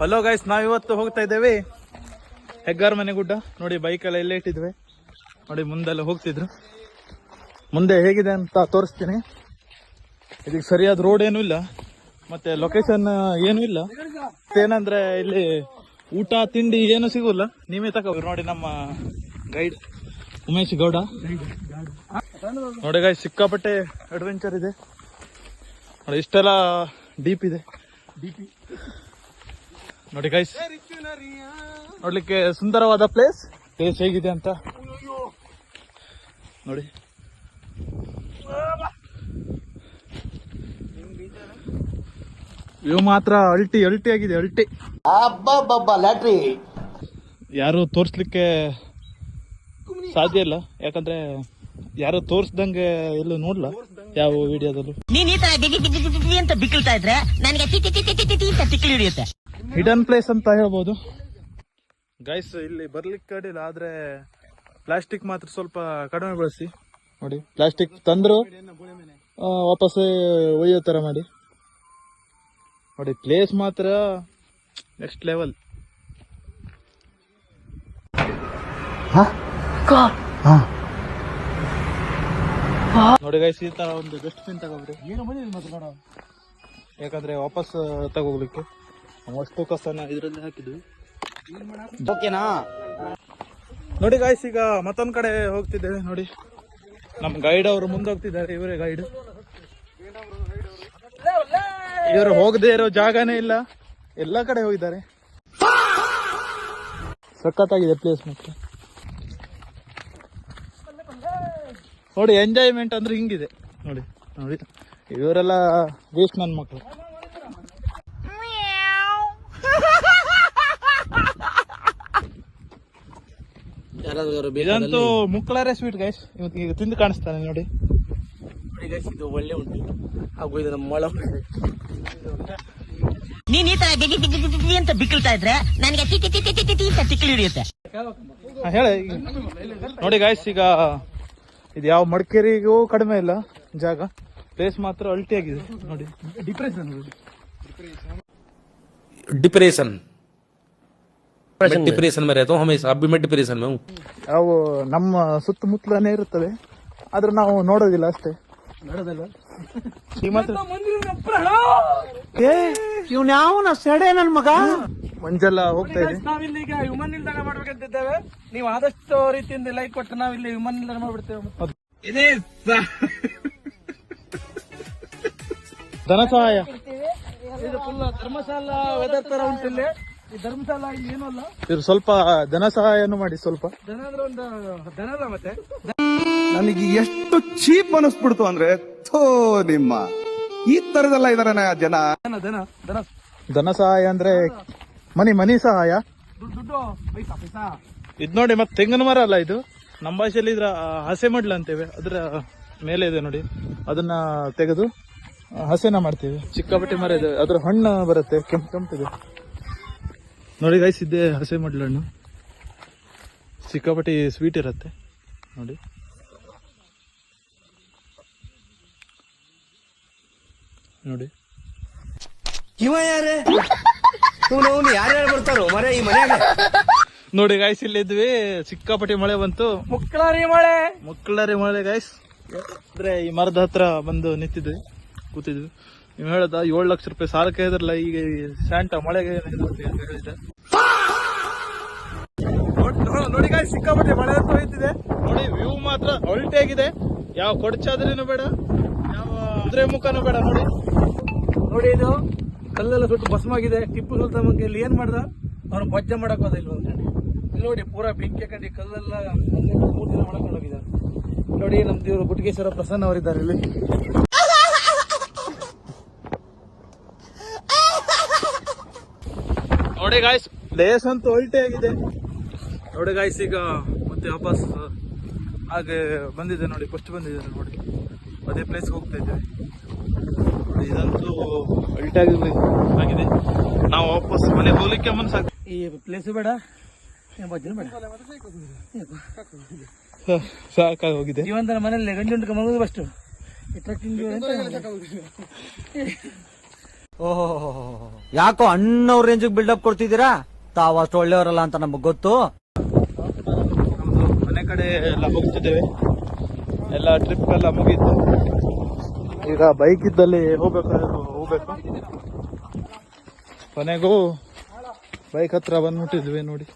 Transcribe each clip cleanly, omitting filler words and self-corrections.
Hello guys, ನಾವಿವತ್ತು ಹೋಗ್ತಾ ಇದ್ದೇವೆ ಹೆಗ್ಗಾರ್ ಮನೆ ಗುಡ್ಡ. ನೋಡಿ ಬೈಕ್ ಎಲ್ಲ ಇಲ್ಲೇ ಇಟ್ಟಿದ್ವಿ. ನೋಡಿ ಮುಂದೆಲ್ಲ ಹೋಗ್ತಿದ್ರು. ಮುಂದೆ ಹೇಗಿದೆ ಅಂತ ತೋರಿಸ್ತೀನಿ. ಇದಕ್ಕೆ ಸರಿಯಾದ ರೋಡ್ ಏನೂ ಇಲ್ಲ, ಮತ್ತೆ ಲೊಕೇಶನ್ ಏನೂ ಇಲ್ಲ. ಏನಂದ್ರೆ ಇಲ್ಲಿ ಊಟ ತಿಂಡಿ ಏನು ಸಿಗೋಲ್ಲ, ನೀವೇ ತಗೋಬೇಕು. ನೋಡಿ ನಮ್ಮ ಗೈಡ್ ಉಮೇಶ್ ಗೌಡ. ನೋಡಿ ಗೈಸ್, ಸಿಕ್ಕಾಪಟ್ಟೆ ಅಡ್ವೆಂಚರ್ ಇದೆ. ನೋಡಿ ಇಷ್ಟೆಲ್ಲ ಡೀಪ್ ಇದೆ. ನೋಡಿ ಗೈಸ್, ನೋಡ್ಲಿಕ್ಕೆ ಸುಂದರವಾದ ಪ್ಲೇಸ್ ಹೇಗಿದೆ ಅಂತ ನೋಡಿ. ವ್ಯೂ ಮಾತ್ರ ಅಲ್ಟಿ ಆಗಿದೆ, ಅಲ್ಟಿ. ಲ್ಯಾಟ್ರಿ ಯಾರು ತೋರ್ಸ್ಲಿಕ್ಕೆ ಸಾಧ್ಯ ಇಲ್ಲ, ಯಾಕಂದ್ರೆ ಯಾರು ತೋರ್ಸ್ದಂಗೆ ಎಲ್ಲೂ ನೋಡ್ಲ ಯಾವ ವಿಡಿಯೋದಲ್ಲೂ. ಅಂತ ಬಿಕ್ಕಳ್ತಾ ಇದ್ರೆ ನನಗೆ ತಿಕ್ಕಲಿ ಹಿಡಿಯುತ್ತೆ. ಹಿಡನ್ ಪ್ಲೇಸ್ ಅಂತ ಹೇಳ್ಬೋದು ಗೈಸ್. ಇಲ್ಲಿ ಬರ್ಲಿಕ್ಕೆ ಅಡ್ಡಿಲ್ಲ, ಆದ್ರೆ ಪ್ಲಾಸ್ಟಿಕ್ ಮಾತ್ರ ಸ್ವಲ್ಪ ಕಡಿಮೆ ಬಳಸಿ. ನೋಡಿ ಪ್ಲಾಸ್ಟಿಕ್ ತಂದ್ರು ವಾಪಸ್ ಒಯ್ಯೋ ತರ ಮಾಡಿ. ನೋಡಿ ಪ್ಲೇಸ್ ಮಾತ್ರ ನೆಕ್ಸ್ಟ್ ಲೆವೆಲ್. ನೋಡಿ ಗೈಸ್, ಈ ತರ ಒಂದು ಡಸ್ಟ್ಬಿನ್ ತಗೋಬ್ರಿ, ಯಾಕಂದ್ರೆ ವಾಪಸ್ ತಗೋಗ್ಲಿಕ್ಕೆ ಅಷ್ಟು ಕಸನ ಇದ್ರಲ್ಲಿ ಹಾಕಿದ್ವಿ. ಓಕೆನಾ? ನೋಡಿ ಗೈಸ್, ಈಗ ಮತ್ತೊಂದ್ ಕಡೆ ಹೋಗ್ತಿದ್ದೇವೆ. ನೋಡಿ ನಮ್ ಗೈಡ್ ಅವರು ಮುಂದೆ ಹೋಗ್ತಿದ್ದಾರೆ. ಇವರೇ ಗೈಡ್. ಇವರು ಹೋಗದೆ ಇರೋ ಜಾಗನೇ ಇಲ್ಲ, ಎಲ್ಲಾ ಕಡೆ ಹೋಗಿದ್ದಾರೆ. ಸಖತ್ತಾಗಿದೆ ಪ್ಲೇಸ್. ಮತ್ತೆ ನೋಡಿ ಎಂಜಾಯ್ಮೆಂಟ್ ಅಂದ್ರೆ ಹಿಂಗಿದೆ. ನೋಡಿ ನೋಡಿ ಇವರೆಲ್ಲ ವೇಸ್ಟ್ ನನ್ನ ಮಕ್ಕಳು. ಇದಂತೂ ಮುಕ್ಕಳರೆ ಸ್ವೀಟ್ ಗೈಸ್. ಇವತ್ತಿಗೆ ತಿಂದು ಕಾಣಿಸ್ತಾನೆ ನೋಡಿ. ಇದು ಒಳ್ಳೆ ಉಂಟು. ಹಾಗೂ ಇದು ನಮ್ಮ ಮೊಳ. ನೀನ್ ಈ ತರ ಅಂತ ಬಿಕ್ಕಳ್ತಾ ಇದ್ರೆ ನನಗೆ ತಿಕ್ಕಲಿ ಹಿಡಿಯುತ್ತೆ. ಹೇಳಿ ನೋಡಿ ಗೈಸ್, ಈಗ ಇದು ಯಾವ ಮಡಿಕೇರಿಗೂ ಕಡಿಮೆ ಇಲ್ಲ ಜಾಗ. ಪ್ಲೇಸ್ ಮಾತ್ರ ಅಲ್ಟಿ ಆಗಿದೆ ನೋಡಿ. डिप्रेशन में रहता हूँ हमेशा. अब भी मैं डिप्रेशन में हूँ. ಅವು ನಮ್ಮ ಸುತ್ತಮುತ್ತಲನೇ ಇರುತ್ತವೆ, ಆದ್ರೆ ನಾವು ನೋಡೋದಿಲ್ಲ ಅಷ್ಟೇ. ಇವ್ನ್ಯಾವನ ಸೆಡೆ ನನ್ ಮಗ. ಮಂಜೆಲ್ಲ ಹೋಗ್ತಾ ಇದೆ. ನಾವಿಲ್ಲೀಗ ವಿಮಾನ ನಿಲ್ದಾಣ ಮಾಡ್ಬೇಕಂತಿದ್ದೇವೆ. ನೀವು ಆದಷ್ಟು ರೀತಿಯಿಂದ ಲೈಕ್ ಕೊಟ್ಟು ನಾವಿಲ್ಲಿ ವಿಮಾನ ನಿಲ್ದಾಣ ಮಾಡ್ಬಿಡ್ತೇವೆ. ಧನ ಸಹಾಯ. ಇದು ಫುಲ್ ಧರ್ಮಶಾಲಾ ವೆದರ್ ತರ ಉಂಟಿಲ್ಲಿ. ಈ ಧರ್ಮಶಾಲಾ ಇಲ್ಲಿ ಏನೂ ಅಲ್ಲ. ಇವ್ರು ಸ್ವಲ್ಪ ಧನ ಸಹಾಯನು ಮಾಡಿ. ಸ್ವಲ್ಪ ದನ ಅಂದ್ರೆ ಒಂದು ದನದ ಮತ್ತೆ ನನಗೆ ಎಷ್ಟು ಚೀಪ್ ಅನಿಸ್ಬಿಡ್ತು ಅಂದ್ರೆ, ಥೋ ನಿಮ್ಮ ಈ ತರದೆಲ್ಲ ಇದಾರೆ ಜನ. ದನ ದನ ದನ ಧನ ಸಹಾಯ ಅಂದ್ರೆ ಮನಿ ಸಹಾಯ. ದುಡ್ಡು ಪೈಸಾ. ಇದ್ ನೋಡಿ, ಮತ್ತೆ ತೆಂಗಿನ ಮರ ಅಲ್ಲ ಇದು. ನಮ್ಮ ಭಾಷೆಯಲ್ಲಿ ಇದ್ರ ಹಸೆ ಮಾಡ್ಲ ಅಂತೇವೆ. ಅದ್ರ ಮೇಲೆ ಇದೆ ನೋಡಿ, ಅದನ್ನ ತೆಗೆದು ಹಸೆನ ಮಾಡ್ತೇವೆ. ಚಿಕ್ಕಾಪಟ್ಟಿ ಮರ ಇದೆ, ಅದ್ರ ಹಣ್ಣು ಬರುತ್ತೆ, ಕೆಂಪಿದೆ ನೋಡಿ ಗೈಸ್. ಇದ್ದೇ ಹಸೆ ಮಾಡ್ಲ ಹಣ್ಣು, ಚಿಕ್ಕಾಪಟ್ಟಿ ಸ್ವೀಟ್ ಇರುತ್ತೆ ನೋಡಿ. ನೋಡಿ ಇವ ಯಾರೇ ಯಾರ್ಯಾರು ಬರ್ತಾರೋ ಮರೆ ಈ ಮನೆಯಾಗ. ನೋಡಿ ಗೈಸ್, ಇಲ್ಲಿ ಇದ್ವಿ, ಸಿಕ್ಕಾಪಟ್ಟಿ ಮಳೆ ಬಂತು. ಮುಕ್ಕಳರಿ ಮಳೆ ಗೈಸ್. ಅಂದ್ರೆ ಈ ಮರದ ಹತ್ರ ಬಂದು ನಿಂತಿದ್ವಿ, ಕೂತಿದ್ವಿ. ನೀವು ಹೇಳದ 7 ಲಕ್ಷ ರೂಪಾಯಿ ಸಾಲಕ್ಕೆ ಇದ್ರಲ್ಲ, ಈಗ ಸ್ಯಾಂಟ ಮಳೆಗೆ ಹೇಳಿದ್ದೆ. ನೋಡಿ ಗೈಸ್, ಸಿಕ್ಕಾಪಟ್ಟಿ ಮಳೆ ಅಂತ ಹೋಯ್ತಿದೆ. ನೋಡಿ ವ್ಯೂ ಮಾತ್ರ ಅಲ್ಟಿ ಆಗಿದೆ. ಯಾವ ಕೊಡಚಾದ್ರೇನು ಬೇಡ, ಯಾವ ಕುದುರೆ ಮುಖನೂ ಬೇಡ. ನೋಡಿ ನೋಡಿ, ಇದು ಕಲ್ಲೆಲ್ಲ ಸುಟ್ಟು ಭಸ್ಮಾಗಿದೆ. ಟಿಪ್ಪು ಸುಲ್ತಾನ್ ಇಲ್ಲಿ ಏನ್ ಮಾಡ್ದ, ಅವ್ನು ಬಜ್ಜೆ ಮಾಡಕ್ ಹೋದ. ಇಲ್ಲಿ ನೋಡಿ ಪೂರಾ ಬೆಂಕಿ ಹಾಕೊಂಡು ಕಲ್ಲೆಲ್ಲ 3 ದಿನ ಮಾಡ್ಕೊಂಡು ಹೋಗಿದ್ದಾರೆ. ನೋಡಿ ನಮ್ ದೇವರು ಗುಟ್ಟಿಗೇಶ್ವರ ಪ್ರಸನ್ನ ಅವರಿದ್ದಾರೆ ಇಲ್ಲಿ. ನೋಡಿ ಗಾಯ್ಸ್, ಪ್ಲೇಸ್ ಅಂತೂ ಅಲ್ಟಿ ಆಗಿದೆ. ನೋಡಿ ಗಾಯ್ಸ್, ಈಗ ಮತ್ತೆ ವಾಪಸ್ ಹಾಗೆ ಬಂದಿದೆ ನೋಡಿ, ಫಸ್ಟ್ ಬಂದಿದೆ ನೋಡಿ, ಅದೇ ಪ್ಲೇಸ್ಗೆ ಹೋಗ್ತಾ ಇದ್ದೇವೆ. ಇದಂತೂ ಅಲ್ಟಿ ಆಗಿದೆ. ನಾವು ವಾಪಸ್ ಮನೆಗೆ ಹೋಗ್ಲಿಕ್ಕೆ ಮನಸ್ಸಾಗ್ತದೆ. ಈ ಪ್ಲೇಸ್ ಬೇಡ, ಬಜ್ಜೆ ಬೇಡ, ಸಾಕಾಗಿ ಹೋಗಿದೆ. ಜೀವಂತನ ಮನೆಯಲ್ಲಿ ಗಂಡು ಮಗುದು ಬಸ್ಟ್ ಟ್ರಕ್ಕಿಂಗ್. ಓಹೋ, ಯಾಕೋ ಅಣ್ಣವ್ರ ರೇಂಜಿಗೆ ಬಿಲ್ಡಪ್ ಕೊಡ್ತಿದ್ದೀರಾ? ತಾವ್ ಅಷ್ಟು ಒಳ್ಳೆಯವರಲ್ಲ ಅಂತ ನಮಗ್ ಗೊತ್ತು. ನಮ್ದು ಮನೆ ಕಡೆ ಎಲ್ಲ ಹೋಗ್ತಿದ್ದೇವೆ, ಎಲ್ಲ ಟ್ರಿಪ್ ಎಲ್ಲ ಮುಗೀತು. ಈಗ ಬೈಕ್ ಇದ್ದಲ್ಲಿ ಹೋಗ್ಬೇಕು. ಕೊನೆಗೂ ಬೈಕ್ ಹತ್ರ ಬಂದ್ಬಿಟ್ಟಿದ್ವಿ ನೋಡಿ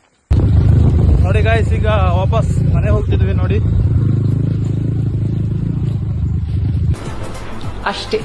ಗಾಯ್ಸ್. ಈಗ ವಾಪಸ್ ಮನೆ ಹೋಗ್ತಿದ್ವಿ ನೋಡಿ. ಅಷ್ಟೇ.